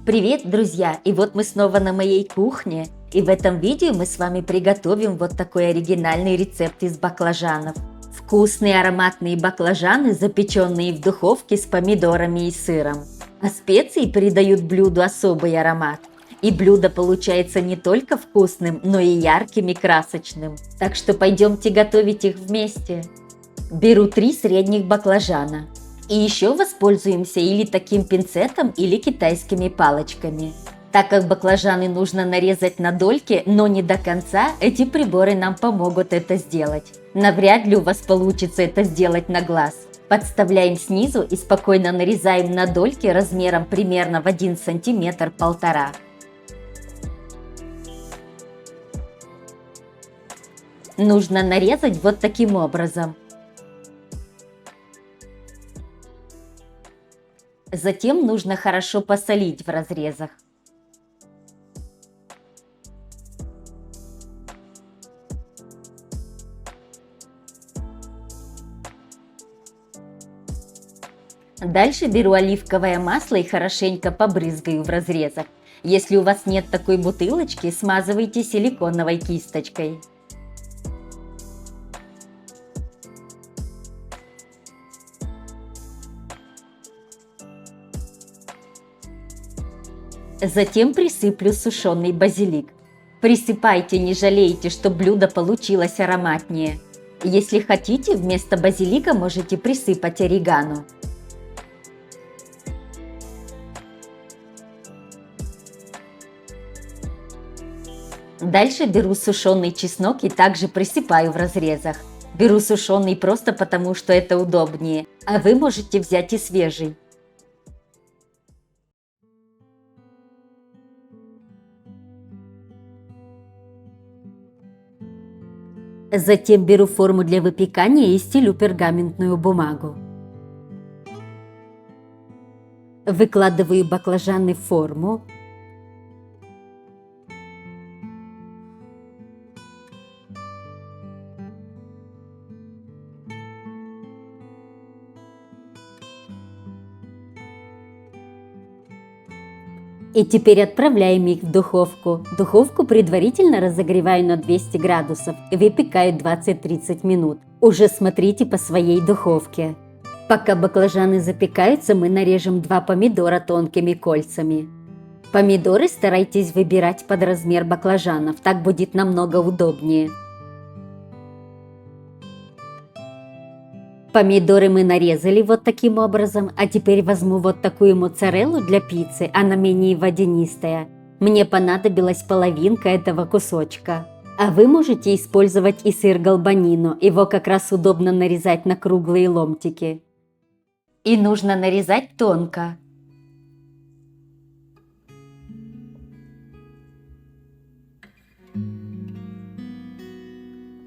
Привет, друзья! И вот мы снова на моей кухне. И в этом видео мы с вами приготовим вот такой оригинальный рецепт из баклажанов. Вкусные ароматные баклажаны, запеченные в духовке с помидорами и сыром. А специи придают блюду особый аромат. И блюдо получается не только вкусным, но и ярким и красочным. Так что пойдемте готовить их вместе. Беру 3 средних баклажана. И еще воспользуемся или таким пинцетом, или китайскими палочками. Так как баклажаны нужно нарезать на дольки, но не до конца, эти приборы нам помогут это сделать. Навряд ли у вас получится это сделать на глаз. Подставляем снизу и спокойно нарезаем на дольки размером примерно в 1 сантиметр 1,5. Нужно нарезать вот таким образом. Затем нужно хорошо посолить в разрезах. Дальше беру оливковое масло и хорошенько побрызгаю в разрезах. Если у вас нет такой бутылочки, смазывайте силиконовой кисточкой. Затем присыплю сушеный базилик. Присыпайте, не жалейте, чтобы блюдо получилось ароматнее. Если хотите, вместо базилика можете присыпать орегано. Дальше беру сушеный чеснок и также присыпаю в разрезах. Беру сушеный просто потому, что это удобнее, а вы можете взять и свежий. Затем беру форму для выпекания и стелю пергаментную бумагу. Выкладываю баклажаны в форму. И теперь отправляем их в духовку. Духовку предварительно разогреваю на 200 градусов и выпекаю 20-30 минут. Уже смотрите по своей духовке. Пока баклажаны запекаются, мы нарежем 2 помидора тонкими кольцами. Помидоры старайтесь выбирать под размер баклажанов, так будет намного удобнее. Помидоры мы нарезали вот таким образом, а теперь возьму вот такую моцареллу для пиццы, она менее водянистая. Мне понадобилась половинка этого кусочка. А вы можете использовать и сыр голбанино, его как раз удобно нарезать на круглые ломтики. И нужно нарезать тонко.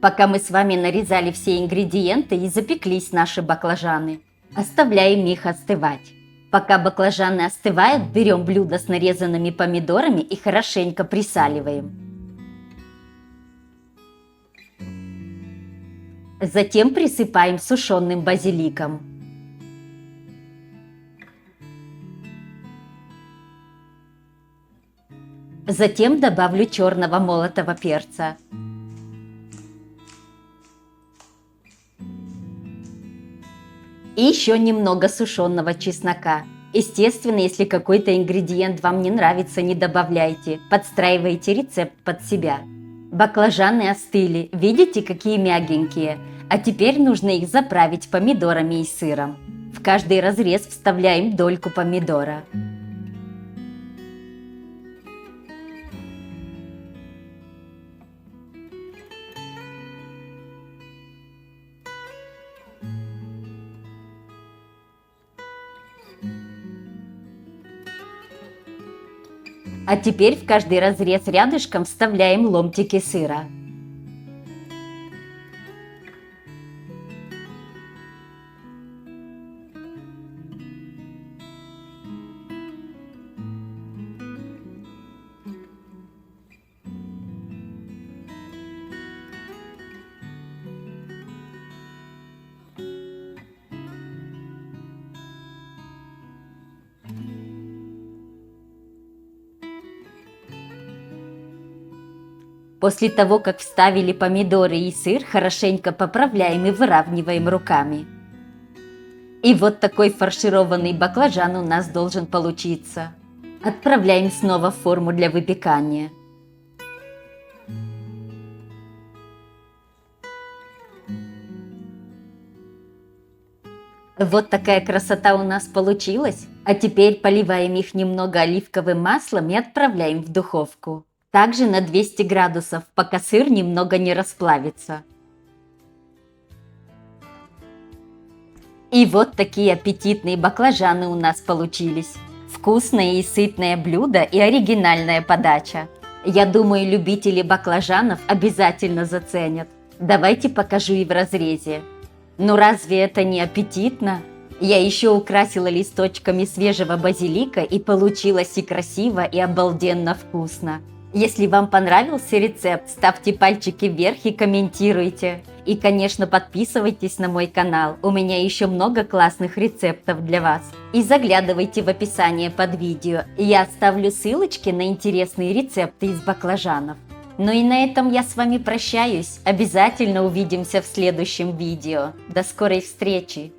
Пока мы с вами нарезали все ингредиенты и запеклись наши баклажаны, оставляем их остывать. Пока баклажаны остывают, берем блюдо с нарезанными помидорами и хорошенько присаливаем. Затем присыпаем сушеным базиликом. Затем добавлю черного молотого перца. И еще немного сушеного чеснока. Естественно, если какой-то ингредиент вам не нравится, не добавляйте. Подстраивайте рецепт под себя. Баклажаны остыли. Видите, какие мягенькие? А теперь нужно их заправить помидорами и сыром. В каждый разрез вставляем дольку помидора. А теперь в каждый разрез рядышком вставляем ломтики сыра. После того, как вставили помидоры и сыр, хорошенько поправляем и выравниваем руками. И вот такой фаршированный баклажан у нас должен получиться. Отправляем снова в форму для выпекания. Вот такая красота у нас получилась. А теперь поливаем их немного оливковым маслом и отправляем в духовку. Также на 200 градусов, пока сыр немного не расплавится. И вот такие аппетитные баклажаны у нас получились. Вкусное и сытное блюдо и оригинальная подача. Я думаю, любители баклажанов обязательно заценят. Давайте покажу и в разрезе. Ну разве это не аппетитно? Я еще украсила листочками свежего базилика, и получилось и красиво, и обалденно вкусно. Если вам понравился рецепт, ставьте пальчики вверх и комментируйте. И, конечно, подписывайтесь на мой канал, у меня еще много классных рецептов для вас. И заглядывайте в описание под видео, я оставлю ссылочки на интересные рецепты из баклажанов. Ну и на этом я с вами прощаюсь, обязательно увидимся в следующем видео. До скорой встречи!